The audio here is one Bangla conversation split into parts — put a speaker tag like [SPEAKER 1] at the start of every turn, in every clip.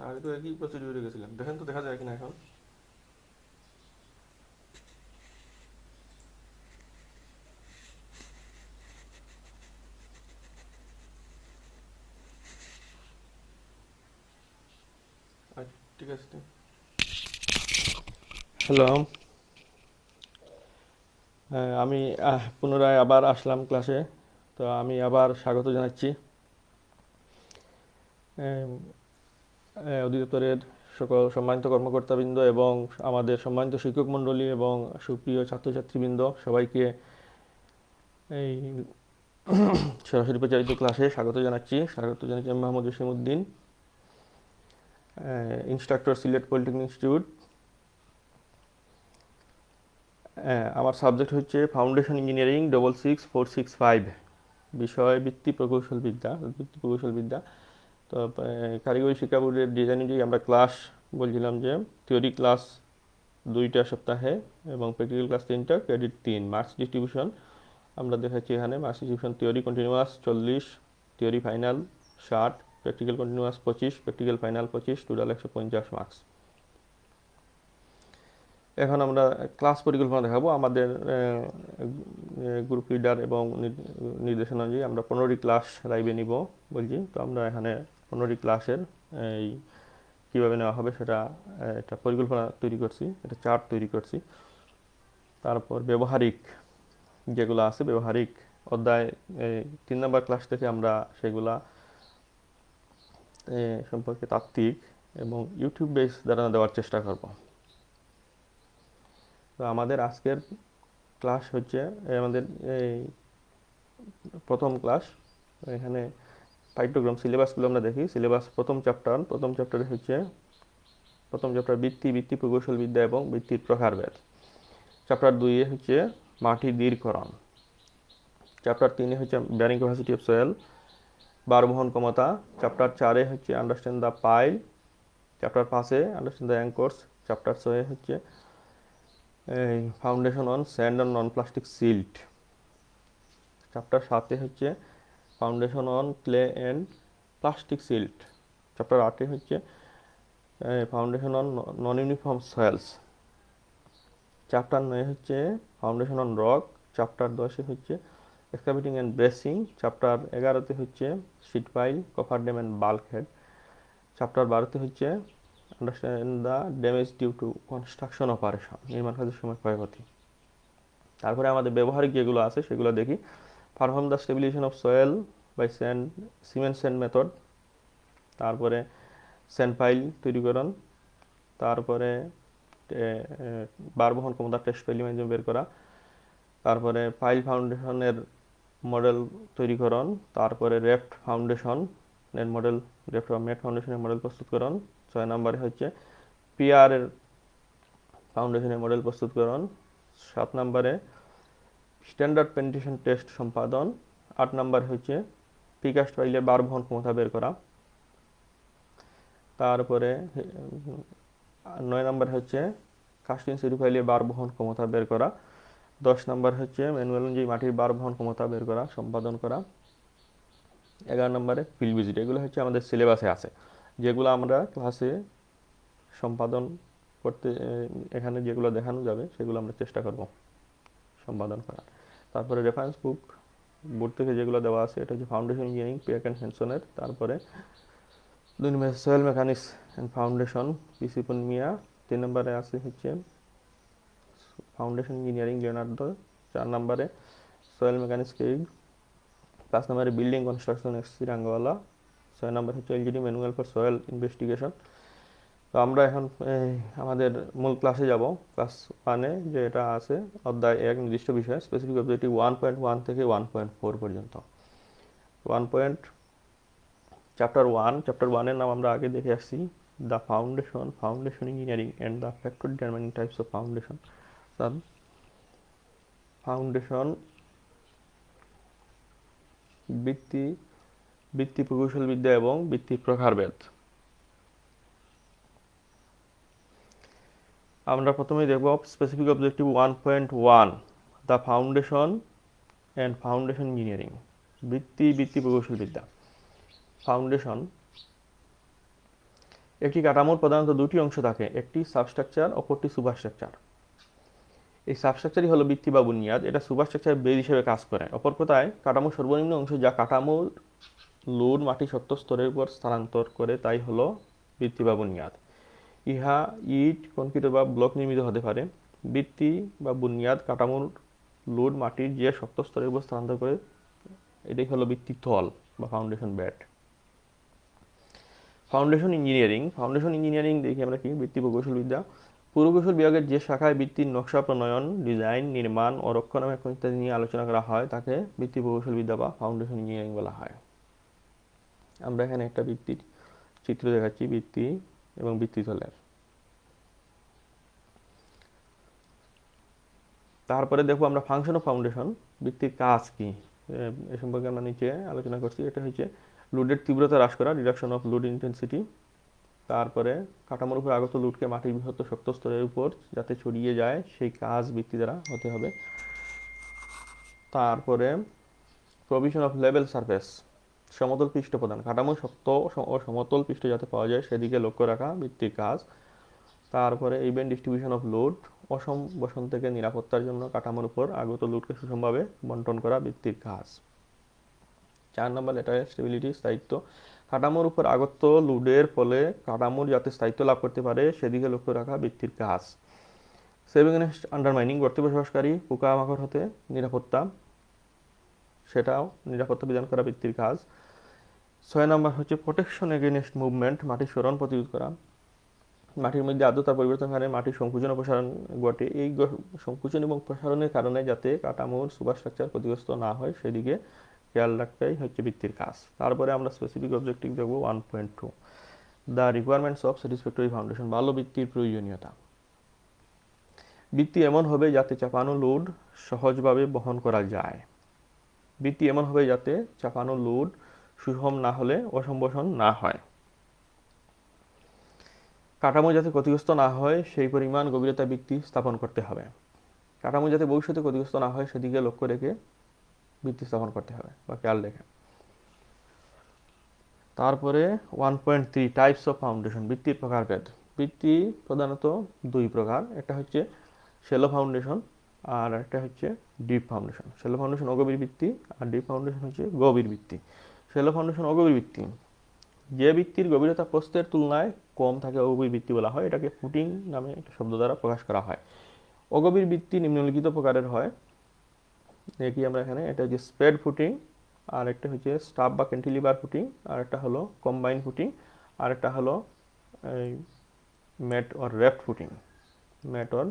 [SPEAKER 1] আগে তো একই প্রসিডিউরে গেছিলাম, দেখেন তো দেখা যায় কিনা এখন। আচ্ছা, ঠিক আছে। হ্যালো। আমি পুনরায় আবার আসলাম ক্লাসে। তো আমি আবার স্বাগত জানাচ্ছি আহ, অধিদপ্তরের সকল সম্মানিত কর্মকর্তাবৃন্দ এবং আমাদের সম্মানিত শিক্ষক মণ্ডলী এবং সুপ্রিয় ছাত্রছাত্রীবৃন্দ সবাইকে এই সরাসরি প্রচারিত ক্লাসে স্বাগত জানাচ্ছি আমি Mohammad Jasimuddin, instructor Sylhet polytechnic institute. আমার সাবজেক্ট হচ্ছে ফাউন্ডেশন ইঞ্জিনিয়ারিং 66465, বিষয় বৃত্তি প্রকৌশল বিদ্যা। তো কারিগরি শিক্ষা বোর্ডের ডিজাইন অনুযায়ী আমরা ক্লাস বলছিলাম যে থিওরি ক্লাস 2টা সপ্তাহে এবং প্র্যাকটিক্যাল ক্লাস 3টা, ক্রেডিট 3। মার্কস ডিস্ট্রিবিউশন আমরা দেখাচ্ছি এখানে। Marks distribution: theory continuous 40, theory final 60, practical continuous 25, practical final 25, total 150 marks. এখন আমরা ক্লাস পরিকল্পনা দেখাবো। আমাদের গ্রুপ লিডার এবং নির্দেশনা অনুযায়ী আমরা 15টি ক্লাস লাইভে নিব বলছি। তো আমরা এখানে 15টি ক্লাসের এই কীভাবে নেওয়া হবে সেটা একটা পরিকল্পনা তৈরি করছি, একটা চার্ট তৈরি করছি। তারপর ব্যবহারিক যেগুলো আছে, ব্যবহারিক অধ্যায় 3 নম্বর ক্লাস থেকে আমরা সেগুলা সম্পর্কে তাত্ত্বিক এবং ইউটিউব বেস ধারণা দেওয়ার চেষ্টা করব। তো আমাদের আজকের ক্লাস হচ্ছে আমাদের এই প্রথম ক্লাস। এখানে পাঠ্যক্রম সিলেবাসগুলো আমরা দেখি। সিলেবাস প্রথম চ্যাপ্টারে হচ্ছে বৃত্তি প্রকৌশল বিদ্যা এবং বৃত্তির প্রকারভেদ। চ্যাপ্টার 2 হচ্ছে মাটি দৃঢ়করণ। চ্যাপ্টার 3 হচ্ছে ব্যারিং ক্যাপাসিটি অফ সয়েল, ভারবহন ক্ষমতা। চ্যাপ্টার 4 হচ্ছে understand the pile. Chapter 5 understand the anchors. Chapter 6 হচ্ছে foundation on sand on non plastic silt. Chapter 7 হচ্ছে foundation on clay and plastic silt. Chapter 8 হচ্ছে foundation on non uniform soils. Chapter 9 হচ্ছে ফাউন্ডেশন অন রক। চ্যাপ্টার 10 হচ্ছে এক্সকাভেটিং অ্যান্ড ব্রেসিং। চ্যাপ্টার 11 হচ্ছে sheet pile, cofferdam and bulkhead. Chapter 12 হচ্ছে understand the damage due to construction operation, নির্মাণ কাজের সময় ক্ষয়ক্ষতি। তারপরে আমাদের ব্যবহারিক যেগুলো আছে সেগুলো দেখি। Perform the stabilization of soil by cement sand method. তারপরে স্যান্ড পাইল তৈরিকরণ। তারপরে ভারবহন ক্ষমতা টেস্ট পাইল মাধ্যমে বের করা। তারপরে পাইল ফাউন্ডেশনের মডেল তৈরিকরণ। তারপরে রেফট ফাউন্ডেশনের মডেল, রেফট বা ম্যাট ফাউন্ডেশনের মডেল প্রস্তুতকরণ। 6 নম্বরে হচ্ছে পিআর এর ফাউন্ডেশনের মডেল প্রস্তুতকরণ। 7 নম্বরে স্ট্যান্ডার্ড পেনিট্রেশন টেস্ট সম্পাদন। 8 নম্বর হচ্ছে প্রিকাস্ট পাইলের ভারবহন ক্ষমতা বের করা। তারপরে 9 নম্বর হচ্ছে কাস্টিং সিডি ফাইলের ভারবহন ক্ষমতা বের করা। 10 নম্বর হচ্ছে ম্যানুয়াল অনুযায়ী মাটির ভারবহন ক্ষমতা বের করা, সম্পাদন করা। 11 নম্বরে ফিল্ড ভিজিট। এগুলো হচ্ছে আমাদের সিলেবাসে আছে, যেগুলো আমরা ক্লাসে সম্পাদন করতে, এখানে যেগুলো দেখানো যাবে সেগুলো আমরা চেষ্টা করব সম্পাদন করার। তারপরে রেফারেন্স বুক বোর্ড থেকে যেগুলো দেওয়া আছে, এটা হচ্ছে ফাউন্ডেশন ইঞ্জিনিয়ারিং পিয়াক অ্যান্ড হ্যানসনের। তারপরে 2 নম্বরে সয়েল মেকানিক্স অ্যান্ড ফাউন্ডেশন পিসি পূর্ণিয়া। 3 নম্বরে আছে হচ্ছে ফাউন্ডেশন ইঞ্জিনিয়ারিং লিওনার্দো। 4 নম্বরে সয়েল মেকানিক্স কেইগ। 5 নম্বরে বিল্ডিং কনস্ট্রাকশন এসসি রাঙ্গাওয়ালা। 6 নম্বর হচ্ছে LGD manual for soil investigation. তো আমরা এখন আমাদের মূল ক্লাসে যাব। ক্লাস 1-এ যে এটা আছে অধ্যায় 1 নির্দিষ্ট বিষয়, স্পেসিফিক অবজেক্টিভ 1.1 থেকে 1.4 পর্যন্ত। চ্যাপ্টার 1-এর নাম আমরা আগে দেখে আসছি, the foundation engineering and the factor determining types of foundation. Foundation বৃত্তি প্রকৌশল বিদ্যা এবং বৃত্তির প্রকারভেদ। আমরা প্রথমেই দেখব specific objective 1.1, the foundation and foundation engineering, বৃত্তি প্রকৌশল বিদ্যা। ফাউন্ডেশন একটি কাঠামোর প্রধানত দুটি অংশ থাকে, একটি সাবস্ট্রাকচার, অপরটি সুপারস্ট্রাকচার। এই সাবস্ট্রাকচারই হলো ভিত্তি বা বুনিয়াদ, এটা সুপারস্ট্রাকচার বেজ হিসেবে কাজ করে। অপর কথায় কাঠামোর সর্বনিম্ন অংশ যা কাঠামোর লোড মাটি শক্ত স্তরের উপর স্থানান্তর করে তাই হলো ভিত্তি বা বুনিয়াদ। ইহা ইট, কংক্রিট বা ব্লক নির্মিত হতে পারে। ভিত্তি বা বুনিয়াদ কাঠামোর লোড মাটির যে শক্ত স্তরের উপর স্থানান্তর করে, এটাই হলো ভিত্তির তল বা ফাউন্ডেশন বেড। ফাউন্ডেশন ইঞ্জিনিয়ারিং দেখি আমরা কি, ভিত্তি প্রকৌশল বিদ্যা। পুরকৌশল বিভাগের যে শাখায় ভিত্তির নকশা প্রণয়ন, ডিজাইন, নির্মাণ ও রক্ষণাবেক্ষণ ইত্যাদি নিয়ে আলোচনা করা হয় তাকে ভিত্তি প্রকৌশল বিদ্যা বা ফাউন্ডেশন ইঞ্জিনিয়ারিং বলা হয়। আমরা এখানে একটা ভিত্তির চিত্র দেখাচ্ছি, ভিত্তি এবং ভিত্তিতলের। তারপরে দেখবো আমরা ফাংশন অফ ফাউন্ডেশন, ভিত্তির কাজ কি এ সম্পর্কে আমরা নিচে আলোচনা করছি। এটা হচ্ছে লোডের তীব্রতা হ্রাস করা, রিডাকশন অফ লোড ইন্টেন্সিটি। তারপরে কাঠামোর উপর আগত লোডকে মাটির বৃহত্তর শক্ত স্তরের উপর যাতে ছড়িয়ে যায় সেই কাজ ভিত্তি দ্বারা হতে হবে। তারপরে প্রভিশন অফ লেভেল সারফেস, সমতল পৃষ্ঠ প্রদান, কাঠামোর শক্ত ও সমতল পৃষ্ঠ যাতে পাওয়া যায় সেদিকে লক্ষ্য রাখা ভিত্তির কাজ। তারপরে ইভেন ডিস্ট্রিবিউশন অফ লোড, অসম বসন থেকে নিরাপত্তার জন্য কাঠামোর উপর আগত লোডকে সুষমভাবে বন্টন করা ভিত্তির কাজ। 4 নম্বর ল্যাটারাল স্টেবিলিটি, স্থায়িত্ব, কাঠামোর উপর আগত লোডের ফলে কাঠামোর যাতে স্থায়িত্ব লাভ করতে পারে সেদিকে লক্ষ্য রাখা ভিত্তির কাজ। সেভিং এগেনস্ট আন্ডারমাইনিং, গর্তে বসবাসকারী পোকামাকড় হতে নিরাপত্তা, সেটাও নিরাপত্তা বিধান করা ভিত্তির কাজ। 6 নম্বর হচ্ছে প্রোটেকশন এগেনস্ট মুভমেন্ট, মাটির সরণ প্রতিরোধ করা। মাটির মধ্যে আর্দ্রতার পরিবর্তনের কারণে মাটির সংকুচন ও প্রসারণ ঘটে, এই সংকুচন এবং প্রসারণের কারণে যাতে কাঠামোর সুপারস্ট্রাকচার ক্ষতিগ্রস্ত না হয় সেদিকে খেয়াল রাখতেই হচ্ছে ভিত্তির কাজ। তারপরে আমরা স্পেসিফিক অবজেক্টিভ দেখব 1.2, the requirements of satisfactory foundation, ভালো ভিত্তির প্রয়োজনীয়তা। ভিত্তি এমন হবে যাতে চাপানো লোড সহজভাবে বহন করা যায়। ভিত্তি এমন হবে যাতে চাপানো লোড সুষম না হলে অসম্বসন না হয়। কাঠামো যাতে ক্ষতিগ্রস্ত না হয় সেই পরিমাণ গভীরতা ভিত্তি স্থাপন করতে হবে। কাঠামো যাতে ভবিষ্যতে ক্ষতিগ্রস্ত না হয় সেদিকে লক্ষ্য রেখে ভিত্তি স্থাপন করতে হবে বা খেয়াল রেখে। তারপরে 1.3, টাইপস অফ ফাউন্ডেশন, ভিত্তির প্রকারভেদ। ভিত্তি প্রধানত দুই প্রকার, একটা হচ্ছে শ্যালো ফাউন্ডেশন আর একটা হচ্ছে ডিপ ফাউন্ডেশন। শ্যালো ফাউন্ডেশন অগভীর ভিত্তি আর ডিপ ফাউন্ডেশন হচ্ছে গভীর ভিত্তি। শ্যালো ফাউন্ডেশন অগভীর ভিত্তি, যে ভিত্তির গভীরতা প্রস্থের তুলনায় কম থাকে অগভীর ভিত্তি বলা হয়, এটাকে ফুটিং নামে একটা শব্দ দ্বারা প্রকাশ করা হয়। অগভীর ভিত্তি নিম্নলিখিত প্রকারের হয়, দেখি আমরা এখানে, এটা হচ্ছে স্প্রেড ফুটিং, আর একটা হচ্ছে স্টাব বা ক্যান্টিলিভার ফুটিং, আর একটা হলো কম্বাইন ফুটিং, আর একটা হলো mat or raft footing. Mat or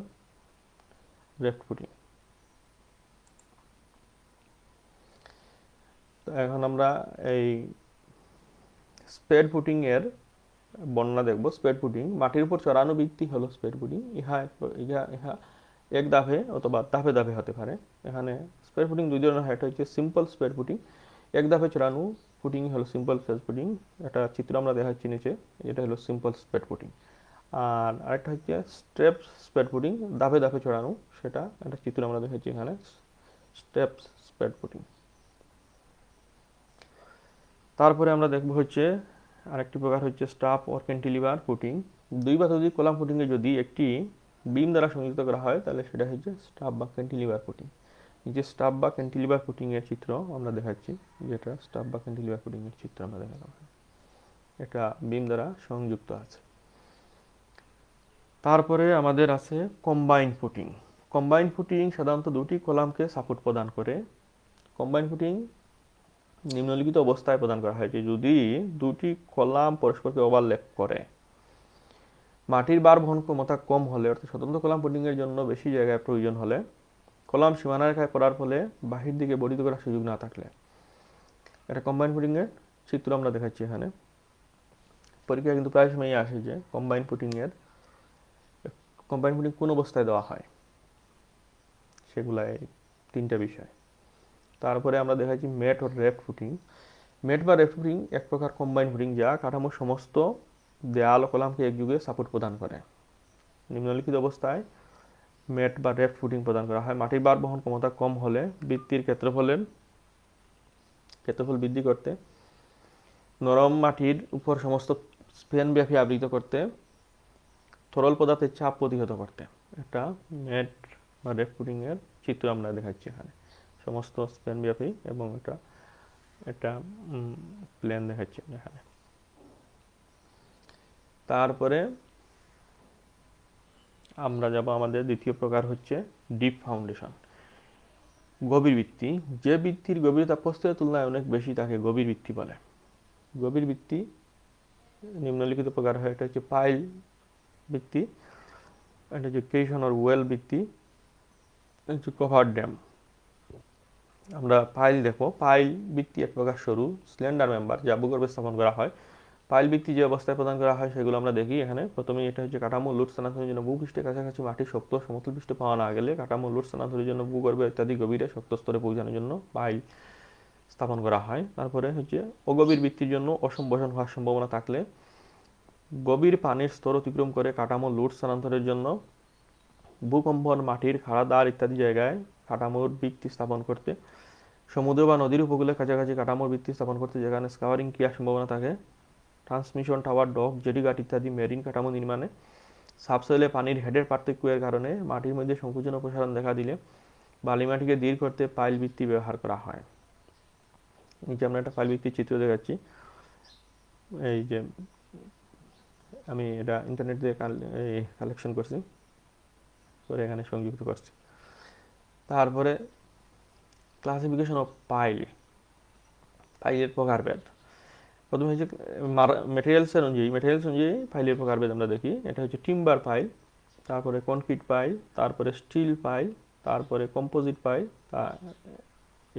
[SPEAKER 1] raft footing. তো এখন আমরা এই স্প্রেড ফুটিং এর বর্ণনা দেখব। স্প্রেড ফুটিং, মাটির উপর চড়ানো ভিত্তি হলো স্প্রেড ফুটিং। ইহা ইহা এক ধাপে অথবা ধাপে ধাপে হতে পারে। এখানে স্প্রেড ফুটিং দুই ধরনের হয়, একটা হচ্ছে সিম্পল স্প্রেড ফুটিং, এক ধাপে চড়ানো ফুটিং হলো সিম্পল স্প্রেড ফুটিং, একটা চিত্র আমরা দেখাচ্ছি নিচে, এটা হলো সিম্পল স্প্রেড ফুটিং। আর আরেকটা হচ্ছে স্টেপ স্প্রেড ফুটিং, ধাপে ধাপে চড়ানো, সেটা একটা চিত্র আমরা দেখাচ্ছি এখানে, স্টেপ স্প্রেড ফুটিং। তারপরে আমরা দেখব হচ্ছে আরেকটি প্রকার হচ্ছে স্টাব অর ক্যান্টিলিভার ফুটিং। দুই বা ততোধিক কলাম ফুটিংয়ে যদি একটি বিম দ্বারা সংযুক্ত করা হয় তাহলে সেটা হচ্ছে স্টাব বা ক্যান্টিলিভার ফুটিং। নিচে স্টাব বা ক্যান্টিলিভার ফুটিং এর চিত্র আমরা দেখাচ্ছি, যেটা স্টাব বা ক্যান্টিলিভার ফুটিং এর চিত্র আমরা দেখালাম, এটা বিম দ্বারা সংযুক্ত আছে। তারপরে আমাদের আছে কম্বাইন ফুটিং। কম্বাইন ফুটিং সাধারণত দুটি কলামকে সাপোর্ট প্রদান করে। কম্বাইন ফুটিং নিম্নলিখিত অবস্থায় প্রদান করা হয় যে যদি দুটি কলাম পরস্পরকে ওভারল্যাপ করে, মাটির ভার বহন ক্ষমতা কম হলে, অর্থাৎ স্বতন্ত্র কলাম ফুটিং এর জন্য বেশি জায়গায় প্রয়োজন হলে, কলাম সীমানা রেখায় পড়ার ফলে বাহির দিকে বর্ধিত করার সুযোগ না থাকলে, এটা কম্বাইন ফুটিং এর চিত্র আমরা দেখাচ্ছি এখানে। পরীক্ষা কিন্তু প্রায় সময়ই আসে যে কম্বাইন ফুটিং কোন অবস্থায় দেওয়া হয়, সেগুলাই তিনটা বিষয়। তারপরে আমরা দেখাচ্ছি ম্যাট ও রেফট ফুটিং। ম্যাট বা রেফট ফুটিং এক প্রকার কম্বাইন ফুটিং যা কাঠামোর সমস্ত দেয়াল ও কলামকে একযোগে সাপোর্ট প্রদান করে। নিম্নলিখিত অবস্থায় ম্যাট বা রেফট ফুটিং প্রদান করা হয়। মাটির ভার বহন ক্ষমতা কম হলে ভিত্তির ক্ষেত্রফল বৃদ্ধি করতে নরম মাটির উপর সমস্ত স্প্যানব্যাপী আবৃত করতে, তরল পদার্থের চাপ প্রতিহত করতে। একটা ম্যাট বা রেড পুডিং এর চিত্র আমরা দেখাচ্ছি এখানে, সমস্ত স্প্যানব্যাপী এবং একটা প্লেন দেখাচ্ছি এখানে। তারপরে আমরা যাব আমাদের দ্বিতীয় প্রকার হচ্ছে ডিপ ফাউন্ডেশন, গভীর ভিত্তি। যে ভিত্তির গভীরতা প্রস্তরের তুলনায় অনেক বেশি তাকে গভীর ভিত্তি বলে। গভীর ভিত্তি নিম্নলিখিত প্রকার হয়, এটা হচ্ছে পাইল ভিত্তি, এটা হচ্ছে কেশন আর ওয়েল ভিত্তি, এটা হচ্ছে কভার ড্যাম। আমরা পাইল দেখো, পাইল ভিত্তি এক প্রকার সরু স্লেন্ডার মেম্বার যা ভূগর্ভে স্থাপন করা হয়। পাইল ভিত্তি যে অবস্থায় প্রদান করা হয় সেগুলো আমরা দেখি এখানে। প্রথমেই এটা হচ্ছে কাঠামো লোড স্থানান্তরের জন্য ভূপৃষ্ঠের কাছাকাছি মাটির শক্ত সমতল পৃষ্ঠে পাওয়া না গেলে কাঠামো লোড স্থানান্তরের জন্য ভূগর্ভে ইত্যাদি গভীরে শক্ত স্তরে পৌঁছানোর জন্য পাইল স্থাপন করা হয়। তারপরে হচ্ছে অগভীর ভিত্তির জন্য অসম্ভাষণ হওয়ার সম্ভাবনা থাকলে গভীর পানির স্তর অতিক্রম করে কাঠামো লোড স্থানান্তরের জন্য ভূকম্পন, মাটির খাড়া দ্বার ইত্যাদি জায়গায় কাঠামোর ভিত্তি স্থাপন করতে, সমুদ্র বা নদীর উপকূলের কাছাকাছি কাঠামোর ভিত্তি স্থাপন করতে যেখানে স্কাওয়ারিং ক্রিয়ার সম্ভাবনা থাকে, ট্রান্সমিশন টাওয়ার, ডক, জেটিঘাট ইত্যাদি মেরিন কাঠামো নির্মাণে সাবসয়েলে পানির হেডের পার্থক্যের কারণে মাটির মধ্যে সংকুচন অপসারণ দেখা দিলে বালি মাটিকে দৃঢ় করতে পাইল ভিত্তি ব্যবহার করা হয়। নিচে আমরা একটা পাইল ভিত্তির চিত্র দেখাচ্ছি। এই যে আমি এটা ইন্টারনেট দিয়ে কালেকশন করছি, করে এখানে সংযুক্ত করছি। তারপরে ক্লাসিফিকেশন অফ পাইল, পাইলের প্রকারভেদ। প্রথমে হচ্ছে মেটেরিয়ালস অনুযায়ী পাইলের প্রকারভেদ আমরা দেখি। এটা হচ্ছে টিম্বার পাইল, তারপরে কনক্রিট পাইল, তারপরে স্টিল পাইল, তারপরে কম্পোজিট পাইল,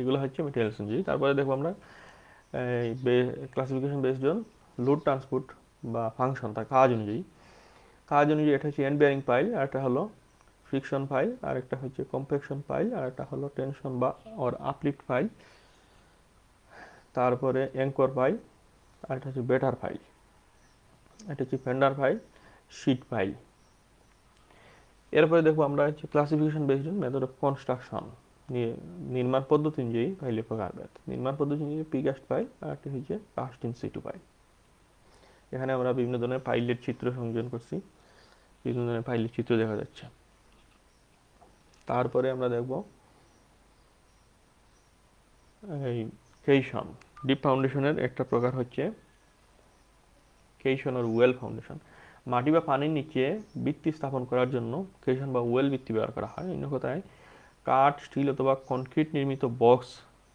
[SPEAKER 1] এগুলো হচ্ছে মেটেরিয়ালস অনুযায়ী। তারপরে দেখবো আমরা classification based on load transport বা ফাংশন, তার কাজ অনুযায়ী এটা হচ্ছে এন্ড বেয়ারিং পাইল, আর একটা হলো ফ্রিকশন পাইল, আর একটা হচ্ছে কম্প্যাকশন পাইল, আর একটা হলো টেনশন বা অর আপলিফট পাইল, তারপরে অ্যাঙ্কর পাইল, আর এটা হচ্ছে বেটার পাইল, এটা হচ্ছে ফেন্ডার পাইল, শিট পাইল। এরপরে দেখবো আমরা হচ্ছে classification based on method of construction, নির্মাণ পদ্ধতি অনুযায়ী পাইলের প্রকারভেদ। নির্মাণ পদ্ধতি অনুযায়ী প্রিকাস্ট পাইল, আর একটা হচ্ছে কাস্ট ইন সিটু পাইল। এখানে আমরা বিভিন্ন ধরনের পাইলের চিত্র সংযোজন করছি, বিভিন্ন ধরনের পাইলের চিত্র দেখা যাচ্ছে। তারপরে আমরা দেখব এই কেশন, ডিপ ফাউন্ডেশনের একটা প্রকার হচ্ছে কেশন আর ওয়েল ফাউন্ডেশন। মাটি বা পানির নিচে ভিত্তি স্থাপন করার জন্য কেশন বা ওয়েল ভিত্তি ব্যবহার করা হয়। অন্য কথায় কাঠ, স্টিল অথবা কনক্রিট নির্মিত বক্স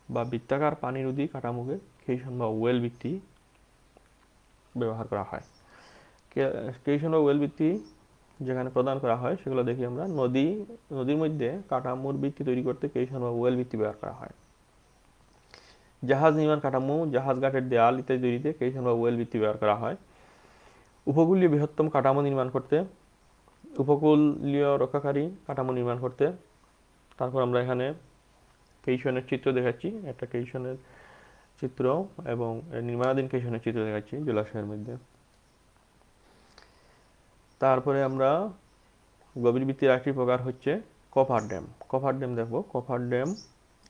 [SPEAKER 1] বা বৃত্তাকার পানিরোধী কাঠামোকে কেশন বা ওয়েল ভিত্তি ব্যবহার করা হয়। কেশন বা ওয়েল ভিত্তি যেখানে প্রদান করা হয় সেগুলো দেখি আমরা। নদীর মধ্যে কাঠামোর ভিত্তি তৈরি করতে কেশন বা ওয়েল ভিত্তি ব্যবহার করা হয়। জাহাজ নির্মাণ কাঠামো, জাহাজ ঘাটের দেয়াল ইত্যাদি তৈরিতে কেশন বা ওয়েল ভিত্তি ব্যবহার করা হয়। উপকূলীয় বৃহত্তম কাঠামো নির্মাণ করতে, উপকূলীয় রক্ষাকারী কাঠামো নির্মাণ করতে। তারপর আমরা এখানে কেশনের চিত্র দেখাচ্ছি, একটা কেশনের চিত্র এবং নির্মাণাধীন কেশনের চিত্র দেখাচ্ছি জলাশয়ের মধ্যে। তারপরে আমরা গভীর ভিত্তির আরেকটি প্রকার হচ্ছে কভার ড্যাম। কভার ড্যাম দেখব। কভার ড্যাম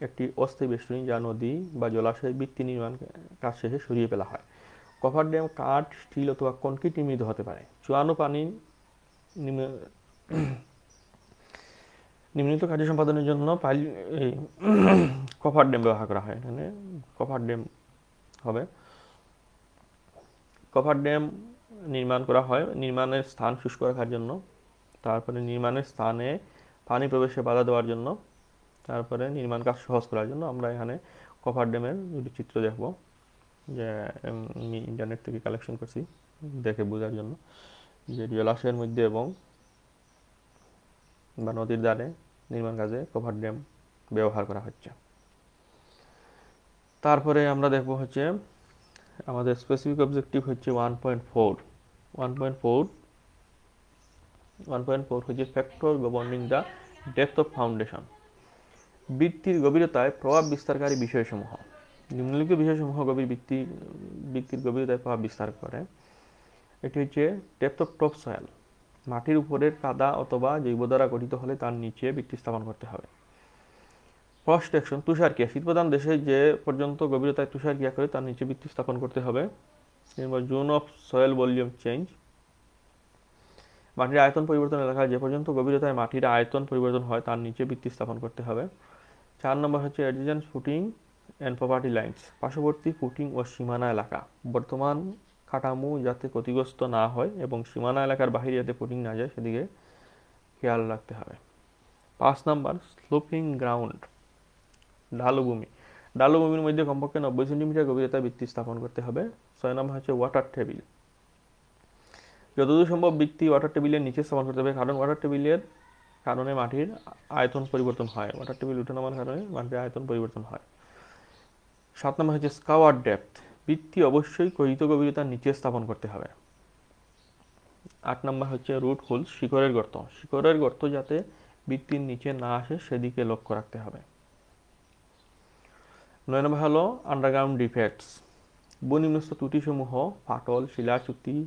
[SPEAKER 1] একটি অস্থায়ী বেষ্টনী যা নদী বা জলাশয়ের ভিত্তি নির্মাণ কাজ শেষে সরিয়ে ফেলা হয়। কভার ড্যাম কাঠ, স্টিল অথবা কনক্রিট নির্মিত হতে পারে। চুয়ানো পানি নিম্নলিখিত কার্য সম্পাদনের জন্য এই কভার ড্যাম ব্যবহার করা হয়। এখানে কভার ড্যাম হবে। কভার ড্যাম নির্মাণ করা হয় নির্মাণের স্থান শুষ্ক রাখার জন্য, তারপরে নির্মাণের স্থানে পানি প্রবেশে বাধা দেওয়ার জন্য, তারপরে নির্মাণ কাজ সহজ করার জন্য। আমরা এখানে কভার ড্যামের দুটি চিত্র দেখব, যে আমি ইন্টারনেট থেকে কালেকশন করছি দেখে বোঝার জন্য, যে জলাশয়ের মধ্যে এবং বা নদীর ধারে নির্মাণ কাজে কভার ড্যাম ব্যবহার করা হচ্ছে। তারপরে আমরা দেখব হচ্ছে আমাদের স্পেসিফিক অবজেক্টিভ হচ্ছে 1.4 হচ্ছে factor governing the depth of foundation, ভিত্তির গভীরতায় প্রভাব বিস্তারকারী বিষয়সমূহ। নিম্নলিখিত বিষয়সমূহ ভিত্তির গভীরতায় প্রভাব বিস্তার করে। এটি হচ্ছে ডেপথ অফ টপ সয়েল, মাটির উপরের কাদা অথবা জৈব দ্বারা গঠিত হলে তার নিচে ভিত্তি স্থাপন করতে হবে। ফ্রস্ট অ্যাকশন, তুষার ক্রিয়া, শীতপ্রধান দেশে যে পর্যন্ত গভীরতায় তুষার ক্রিয়া করে তার নিচে ভিত্তি স্থাপন করতে হবে। 3 number zone of soil volume change, মাটির আয়তন পরিবর্তন এলাকায় যে পর্যন্ত গভীরতায় মাটির আয়তন পরিবর্তন হয় তার নিচে ভিত্তি স্থাপন করতে হবে। 4 নম্বর হচ্ছে অ্যাডজেন্ট ফুটিং অ্যান্ড প্রপার্টি লাইন্স, পার্শ্ববর্তী ফুটিং ও সীমানা এলাকা বর্তমান কাঠামো যাতে ক্ষতিগ্রস্ত না হয় এবং সীমানা এলাকার বাহিরে যাতে ফুটিং না যায় সেদিকে খেয়াল রাখতে হবে। 5 নম্বর স্লোপিং গ্রাউন্ড, ঢালুভূমি, ঢালুভূমির মধ্যে কমপক্ষে 90 সেন্টিমিটার গভীরতায় ভিত্তি স্থাপন করতে হবে। 6 নম্বর হচ্ছে ওয়াটার টেবিল, যতদূর সম্ভব ভিত্তি ওয়াটার টেবিলের নিচে স্থাপন করতে হবে, কারণ ওয়াটার টেবিলের কারণে মাটির আয়তন পরিবর্তন হয়, ওয়াটার টেবিল উঠে নামার কারণে মাটির আয়তন পরিবর্তন হয়। 7 নম্বর হচ্ছে স্কাওয়ার ডেপথ, ভিত্তি অবশ্যই কহিত গভীরতার নিচে স্থাপন করতে হবে। 8 নম্বর হচ্ছে রুট হোল, শিকড়ের গর্ত, শিকড়ের গর্ত যাতে ভিত্তির নিচে না আসে সেদিকে লক্ষ্য রাখতে হবে। 9 নম্বর হলো আন্ডারগ্রাউন্ড ডিফেক্টস, ভূনিম্নস্থ ত্রুটিসমূহ, ফাটল, শিলাচ্যুতি,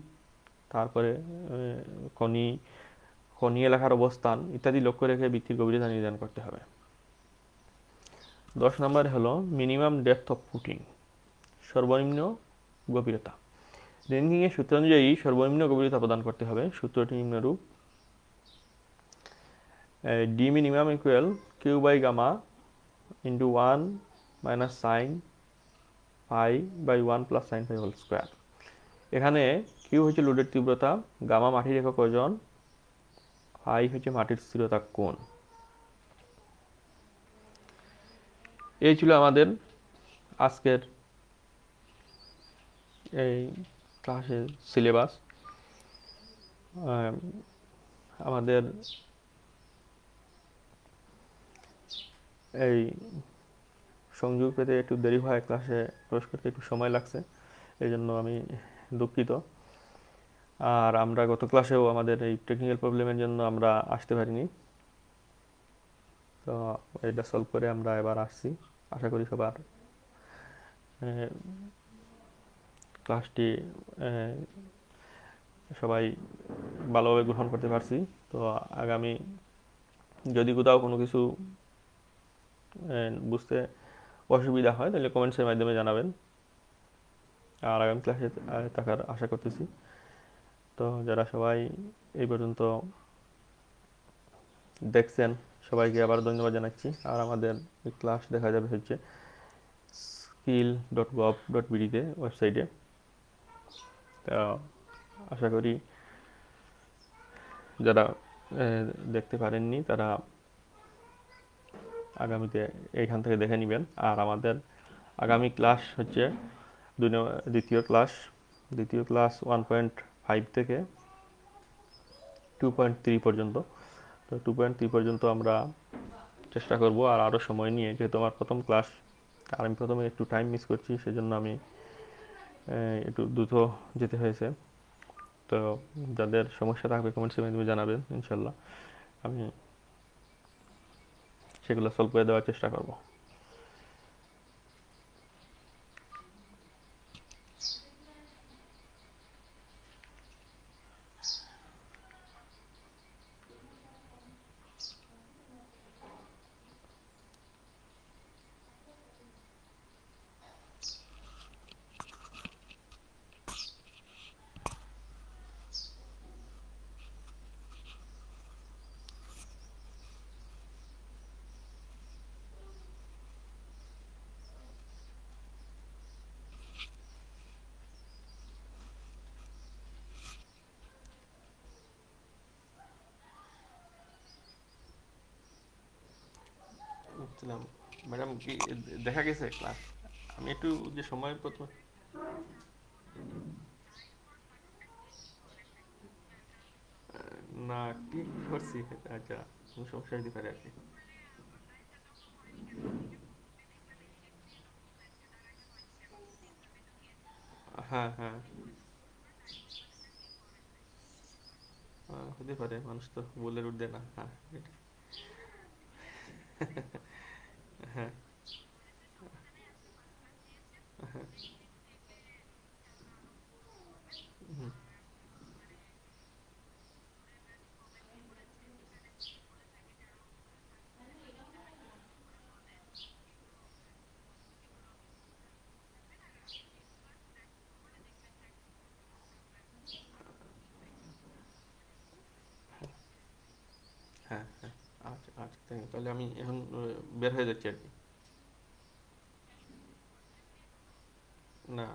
[SPEAKER 1] তারপরে খনি খনি এলাকার অবস্থান ইত্যাদি লক্ষ্য রেখে ভিত্তির গভীরতা নির্ধারণ করতে হবে। 10 নম্বর হলো মিনিমাম ডেপথ অফ ফুটিং, সর্বনিম্ন গভীরতা, রেঙ্কিংয়ের সূত্র অনুযায়ী সর্বনিম্ন গভীরতা প্রদান করতে হবে। সূত্রটি নিম্নরূপ: D minimum equal q by gamma into 1 minus sine phi by 1 plus sine phi whole square. এখানে কিউ হচ্ছে লোডের তীব্রতা, গামা মাটির একক ওজন, পাই হচ্ছে মাটির স্থিরতা কোণ। এই ছিল আমাদের আজকের এই ক্লাসের সিলেবাস। আমাদের এই সংযোগ পেতে একটু দেরি হয়, ক্লাসে প্রবেশ করতে একটু সময় লাগছে, এই জন্য আমি দুঃখিত। আর আমরা গত ক্লাসেও আমাদের এই টেকনিক্যাল প্রবলেমের জন্য আমরা আসতে পারিনি, তো এটা সলভ করে আমরা এবার আসছি। আশা করি সবার ক্লাসটি সবাই ভালোভাবে গ্রহণ করতে পারছি। তো আগামী যদি কোথাও কোনো কিছু বুঝতে অসুবিধা হয় তাহলে কমেন্টসের মাধ্যমে জানাবেন, আর আগামী ক্লাসে থাকার আশা করতেছি। তো যারা সবাই এই পর্যন্ত দেখছেন সবাইকে আবার ধন্যবাদ জানাচ্ছি। আর আমাদের ক্লাস দেখা যাবে হচ্ছে skill.gov.bd ওয়েবসাইটে। তো আশা করি যারা দেখতে পারেননি তারা আগামীতে এইখান থেকে দেখে নেবেন। আর আমাদের আগামী ক্লাস হচ্ছে দ্বিতীয় ক্লাস 1.5 থেকে 2.3 পর্যন্ত। তো 2.3 পর্যন্ত আমরা চেষ্টা করব, আর আরও সময় নিয়ে, যেহেতু আমার প্রথম ক্লাস আর আমি প্রথমে একটু টাইম মিস করছি, সেজন্য আমি একটু দ্রুত যেতে হয়েছে। তো যাদের সমস্যা থাকবে কমেন্টসের মাধ্যমে জানাবেন, ইনশাল্লাহ আমি সেগুলো সলভ করে দেওয়ার চেষ্টা করব। ম্যাডাম কি দেখা গেছে ক্লাস? আমি একটু যে সময় প্রথম না ঠিক করছি, আচ্ছা কোনো সমস্যা হতে পারে আর কি। হ্যাঁ হ্যাঁ, হতে পারে, মানুষ তো বলে উঠবে না। হ্যাঁ হ্যাঁ হ্যাঁ। হুম, তাহলে আমি এখন বের হয়ে যাচ্ছি আর কি।